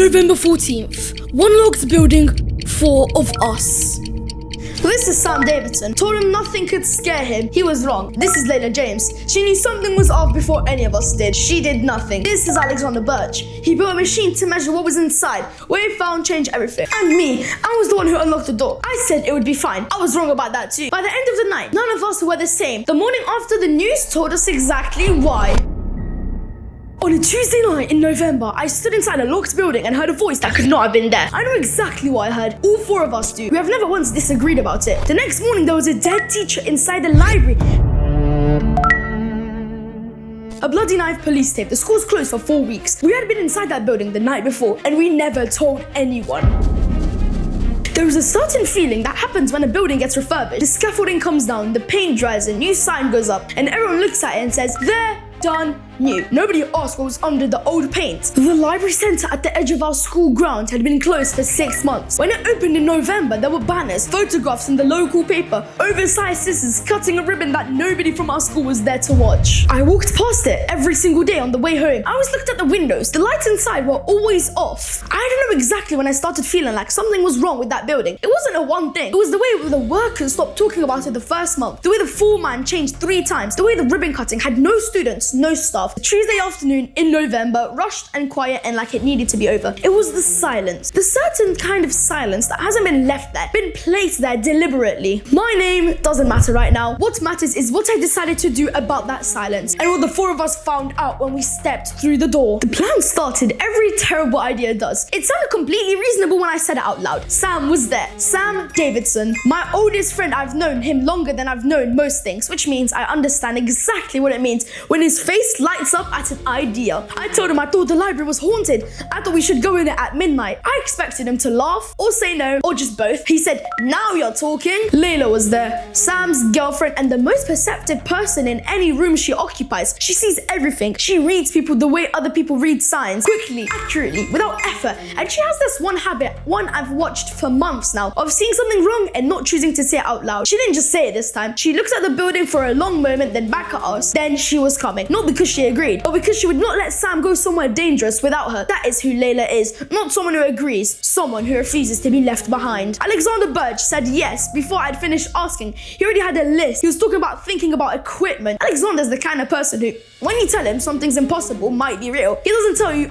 November 14th. One locked building, 4 of us. This is Sam Davidson. Told him nothing could scare him. He was wrong. This is Layla James. She knew something was off before any of us did. She did nothing. This is Alexander Birch. He built a machine to measure what was inside, where he found changed everything. And me, I was the one who unlocked the door. I said it would be fine. I was wrong about that too. By the end of the night, none of us were the same. The morning after, the news told us exactly why. On a Tuesday night in November, I stood inside a locked building and heard a voice that could not have been there. I know exactly what I heard. All 4 of us do. We have never once disagreed about it. The next morning, there was a dead teacher inside the library. A bloody knife, police tape. The school's closed for 4 weeks. We had been inside that building the night before, and we never told anyone. There is a certain feeling that happens when a building gets refurbished. The scaffolding comes down, the paint dries, a new sign goes up, and everyone looks at it and says, "There, done, new." Nobody asked what was under the old paint. The library centre at the edge of our school ground had been closed for 6 months. When it opened in November, there were banners, photographs in the local paper, oversized scissors cutting a ribbon that nobody from our school was there to watch. I walked past it every single day on the way home. I always looked at the windows. The lights inside were always off. I don't know exactly when I started feeling like something was wrong with that building. It wasn't a one thing. It was the way the workers stopped talking about it the first month, the way the foreman changed 3 times, the way the ribbon cutting had no students, no staff. The Tuesday afternoon in November, rushed and quiet and like it needed to be over. It was the silence. The certain kind of silence that hasn't been left there, been placed there deliberately. My name doesn't matter right now. What matters is what I decided to do about that silence and what the 4 of us found out when we stepped through the door. The plan started. Every terrible idea does. It sounded completely reasonable when I said it out loud. Sam was there. Sam Davidson. My oldest friend. I've known him longer than I've known most things, which means I understand exactly what it means when his face lights up at an idea. I told him I thought the library was haunted. I thought we should go in it at midnight. I expected him to laugh or say no or just both. He said, "Now you're talking." Layla was there, Sam's girlfriend and the most perceptive person in any room she occupies. She sees everything. She reads people the way other people read signs, quickly, accurately, without effort. And she has this one habit, one I've watched for months now, of seeing something wrong and not choosing to say it out loud. She didn't just say it this time. She looked at the building for a long moment, then back at us. Then she was coming. Not because she agreed, but because she would not let Sam go somewhere dangerous without her. That is who Layla is. Not someone who agrees, someone who refuses to be left behind. Alexander Birch said yes before I'd finished asking. He already had a list. He was talking about thinking about equipment. Alexander's the kind of person who, when you tell him something's impossible, might be real, he doesn't tell you,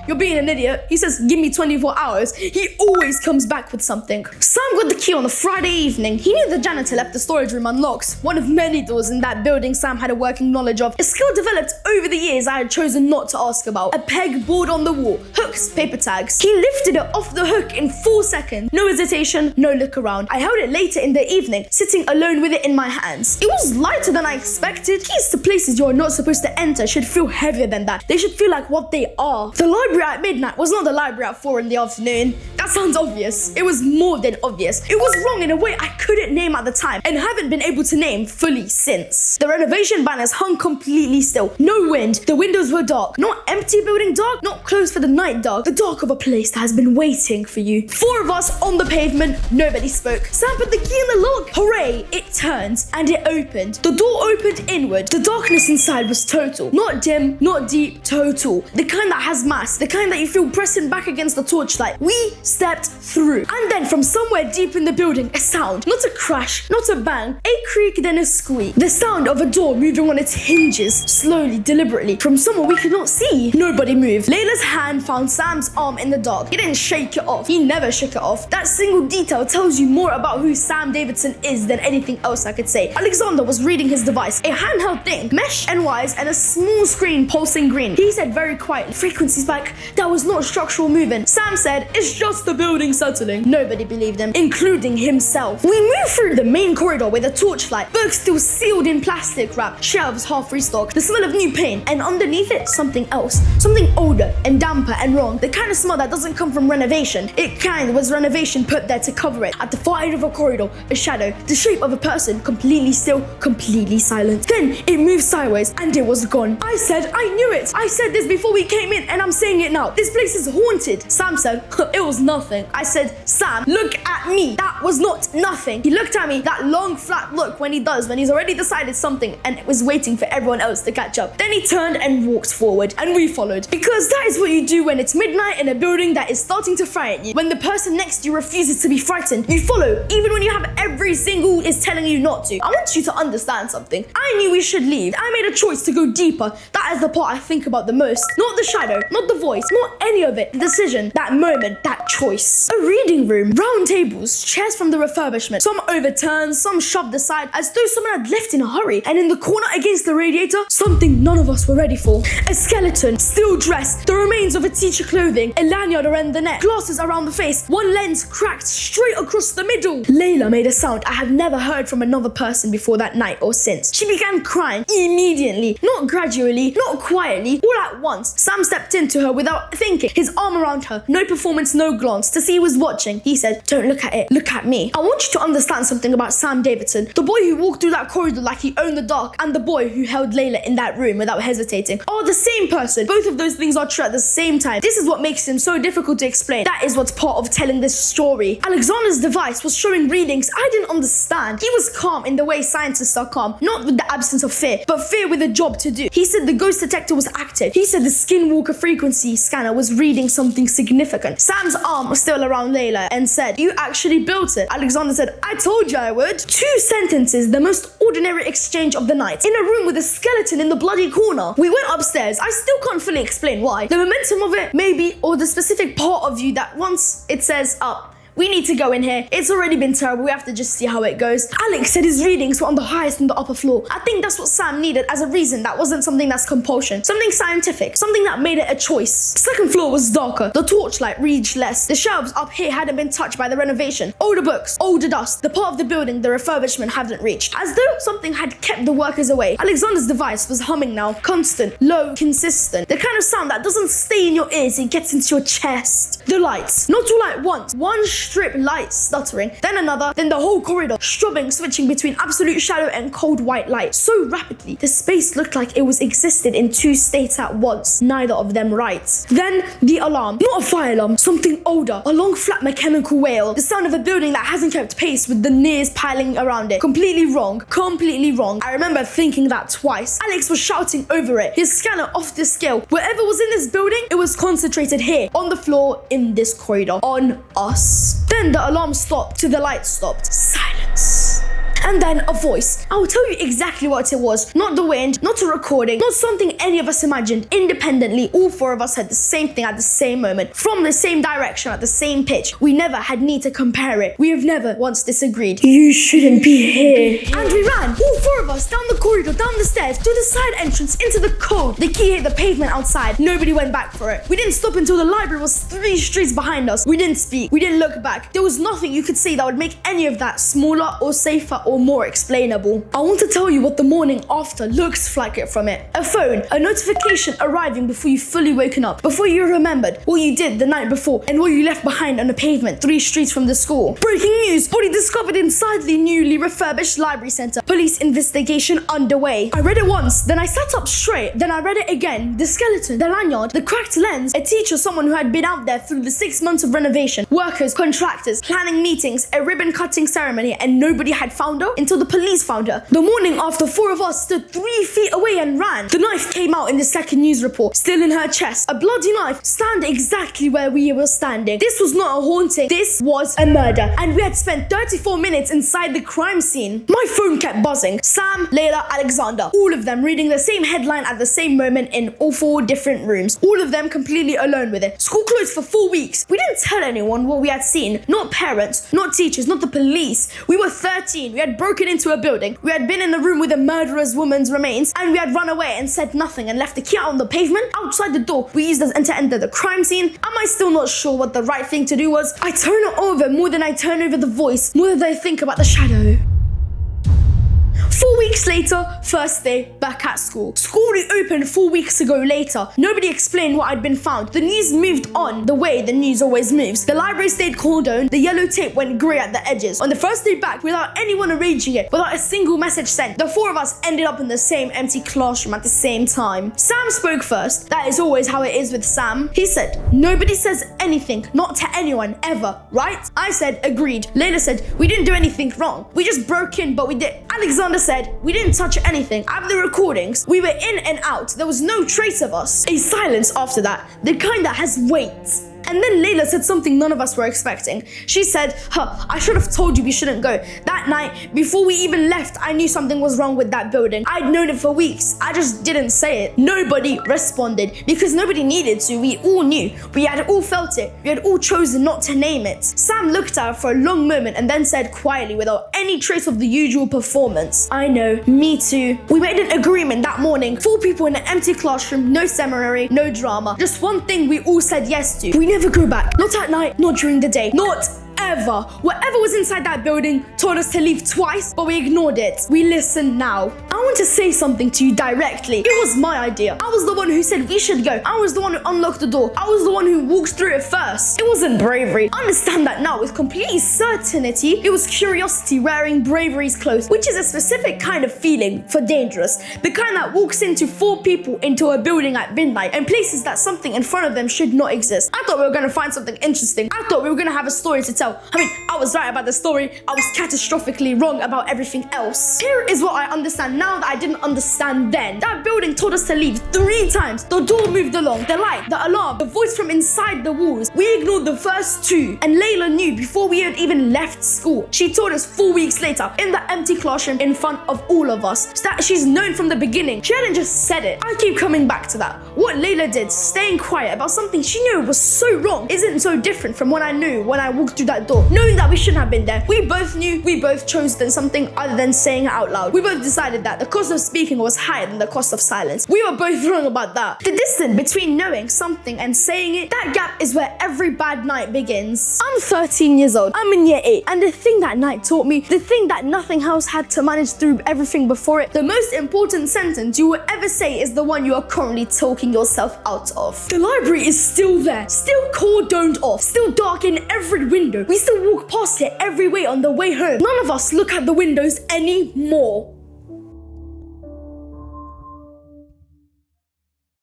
you're being an idiot. He says, "Give me 24 hours. He always comes back with something. Sam got the key on a Friday evening. He knew the janitor left the storage room unlocked. One of many doors in that building Sam had a working knowledge of. A skill developed over the years I had chosen not to ask about. A peg board on the wall, hooks, paper tags. He lifted it off the hook in 4 seconds. No hesitation, no look around. I held it later in the evening, sitting alone with it in my hands. It was lighter than I expected. Keys to places you're not supposed to enter should feel heavier than that. They should feel like what they are. The library at midnight was not the library at 4 in the afternoon. That sounds obvious. It was more than obvious. It was wrong in a way I couldn't name at the time and haven't been able to name fully since. The renovation banners hung completely still. No wind. The windows were dark. Not empty building dark, not closed for the night dark. The dark of a place that has been waiting for you. 4 of us on the pavement. Nobody spoke. Sam put the key in the lock. Hooray! It turned and it opened. The door opened inward. The darkness inside was total. Not dim, not deep, total. The kind that has mass. The kind that you feel pressing back against the torchlight. We stepped through. And then from somewhere deep in the building, a sound. Not a crash, not a bang. A creak, then a squeak. The sound of a door moving on its hinges. Slowly, deliberately. From somewhere we could not see. Nobody moved. Layla's hand found Sam's arm in the dark. He didn't shake it off. He never shook it off. That single detail tells you more about who Sam Davidson is than anything else I could say. Alexander was reading his device. A handheld thing. Mesh and wires and a small screen pulsing green. He said very quietly, "Frequency spike. That was not structural movement." Sam said, "It's just the building settling." Nobody believed him, including himself. We moved through the main corridor with a torchlight. Books still sealed in plastic wrap. Shelves half restocked. The smell of new paint. And underneath it, something else. Something older and damper and wrong. The kind of smell that doesn't come from renovation. It kind was renovation put there to cover it. At the far end of a corridor, a shadow. The shape of a person, completely still, completely silent. Then it moved sideways and it was gone. I said, "I knew it. I said this before we came in and I'm saying it now. This place is haunted." Sam said, "It was nothing." I said, "Sam, look at me. That was not nothing." He looked at me, that long flat look when he does, when he's already decided something and was waiting for everyone else to catch up. Then he turned and walked forward, and we followed. Because that is what you do when it's midnight in a building that is starting to frighten you. When the person next to you refuses to be frightened, you follow, even when you have every single is telling you not to. I want you to understand something. I knew we should leave. I made a choice to go deeper. That is the part I think about the most. Not the shadow, not the voice, not any of it. The decision, that moment, that choice. A reading room, round tables, chairs from the refurbishment, some overturned, some shoved aside as though someone had left in a hurry. And in the corner against the radiator, something none of us were ready for. A skeleton, still dressed, the remains of a teacher clothing, a lanyard around the neck, glasses around the face, one lens cracked straight across the middle. Layla made a sound I have never heard from another person before that night or since. She began crying immediately, not gradually, not quietly, all at once. Sam stepped into her without thinking, his arm around her, no performance, no glance, to see he was watching. He said, "Don't look at it, look at me." I want you to understand something about Sam Davidson, the boy who walked through that corridor like he owned the dark, and the boy who held Layla in that room without hesitating, are the same person. Both of those things are true at the same time. This is what makes him so difficult to explain. That is what's part of telling this story. Alexander's device was showing readings I didn't understand. He was calm in the way scientists are calm, not with the absence of fear, but fear with a job to do. He said the ghost detector was active. He said the skinwalker frequency scanner was reading something significant. Sam's arm was still around Layla and said, "You actually built it." Alexander said, "I told you I would." 2 sentences, the most ordinary exchange of the night. In a room with a skeleton in the bloody corner. We went upstairs. I still can't fully explain why. The momentum of it, maybe, or the specific part of you that once it says up, we need to go in here. It's already been terrible. We have to just see how it goes. Alex said his readings were on the highest in the upper floor. I think that's what Sam needed as a reason that wasn't something that's compulsion. Something scientific. Something that made it a choice. The second floor was darker. The torchlight reached less. The shelves up here hadn't been touched by the renovation. Older books, older dust. The part of the building the refurbishment hadn't reached. As though something had kept the workers away. Alexander's device was humming now. Constant, low, consistent. The kind of sound that doesn't stay in your ears, it gets into your chest. The lights. Not all at once. One strip light stuttering, then another, then the whole corridor strobing, switching between absolute shadow and cold white light so rapidly the space looked like it was existed in 2 states at once, neither of them right. Then the alarm, not a fire alarm, something older, a long flat mechanical wail, the sound of a building that hasn't kept pace with the nears piling around it. Completely wrong, completely wrong. I remember thinking that twice. Alex was shouting over it, his scanner off the scale. Whatever was in this building, it was concentrated here, on the floor, in this corridor, on us. Then the alarm stopped till the light stopped. Silence. And then a voice. I will tell you exactly what it was. Not the wind, not a recording, not something any of us imagined. Independently, all 4 of us said the same thing at the same moment, from the same direction, at the same pitch. We never had need to compare it. We have never once disagreed. "You shouldn't be here." And we ran, all 4 of us, down the corridor, down the stairs, to the side entrance, into the cold. The key hit the pavement outside. Nobody went back for it. We didn't stop until the library was 3 streets behind us. We didn't speak. We didn't look back. There was nothing you could say that would make any of that smaller or safer or more explainable. I want to tell you what the morning after looks like it from it. A phone, a notification arriving before you fully woken up, before you remembered what you did the night before and what you left behind on the pavement 3 streets from the school. Breaking news, body discovered inside the newly refurbished library center. Police investigation underway. I read it once, then I sat up straight, then I read it again. The skeleton, the lanyard, the cracked lens, a teacher, someone who had been out there through the 6 months of renovation, workers, contractors, planning meetings, a ribbon cutting ceremony, and nobody had found her until the police found her. The morning after, 4 of us stood 3 feet away and ran. The knife came out in the second news report, still in her chest. A bloody knife, stand exactly where we were standing. This was not a haunting, this was a murder. And we had spent 34 minutes inside the crime scene. My phone kept buzzing. Sam, Layla, Alexander, all of them reading the same headline at the same moment in all 4 different rooms. All of them completely alone with it. School closed for 4 weeks. We didn't tell anyone what we had seen. Not parents, not teachers, not the police. We were 13. We had broken into a building. We had been in a room with a murderous woman's remains, and we had run away and said nothing and left the key out on the pavement outside the door we used as to enter the crime scene. Am I still not sure what the right thing to do was? I turn it over more than I turn over the voice, more than I think about the shadow. 4 weeks later, first day back at school. School reopened 4 weeks ago later. Nobody explained what had been found. The news moved on the way the news always moves. The library stayed cordoned. The yellow tape went grey at the edges. On the first day back, without anyone arranging it, without a single message sent, the 4 of us ended up in the same empty classroom at the same time. Sam spoke first. That is always how it is with Sam. He said, "Nobody says anything, not to anyone, ever, right?" I said, "Agreed." Layla said, "We didn't do anything wrong. We just broke in, but we did." Alexander said, we didn't touch anything. I have the recordings. We were in and out. There was no trace of us. A silence after that, the kind that has weight. And then Layla said something none of us were expecting. She said, I should have told you we shouldn't go. That night, before we even left, I knew something was wrong with that building. I'd known it for weeks. I just didn't say it. Nobody responded because nobody needed to. We all knew. We had all felt it. We had all chosen not to name it. Sam looked at her for a long moment and then said quietly, without any trace of the usual performance, I know, me too. We made an agreement that morning. 4 people in an empty classroom, no seminary, no drama. Just one thing we all said yes to. We never go back. Not at night, not during the day. Not ever. Whatever was inside that building told us to leave twice, but we ignored it. We listen now. I want to say something to you directly. It was my idea. I was the one who said we should go. I was the one who unlocked the door. I was the one who walked through it first. It wasn't bravery. I understand that now with complete certainty. It was curiosity wearing bravery's clothes, which is a specific kind of feeling for dangerous. The kind that walks into 4 people into a building at midnight and places that something in front of them should not exist. I thought we were going to find something interesting. I thought we were going to have a story to tell. I mean, I was right about the story. I was catastrophically wrong about everything else. Here is what I understand now that I didn't understand then. That building told us to leave 3 times. The door moved along, the light, the alarm, the voice from inside the walls. We ignored the first 2, and Layla knew before we had even left school. She told us 4 weeks later in the empty classroom in front of all of us that she's known from the beginning. She hadn't just said it. I keep coming back to that. What Layla did, staying quiet about something she knew was so wrong, isn't so different from what I knew when I walked through that door. Knowing that we shouldn't have been there. We both knew, we both chose something other than saying it out loud. We both decided that the cost of speaking was higher than the cost of silence. We were both wrong about that. The distance between knowing something and saying it, that gap is where every bad night begins. I'm 13 years old. I'm in year 8. And the thing that night taught me, the thing that nothing else had to manage through everything before it, the most important sentence you will ever say is the one you are currently talking yourself out of. The library is still there, still cordoned off, still dark in every window. We still walk past it every way on the way home. None of us look at the windows anymore.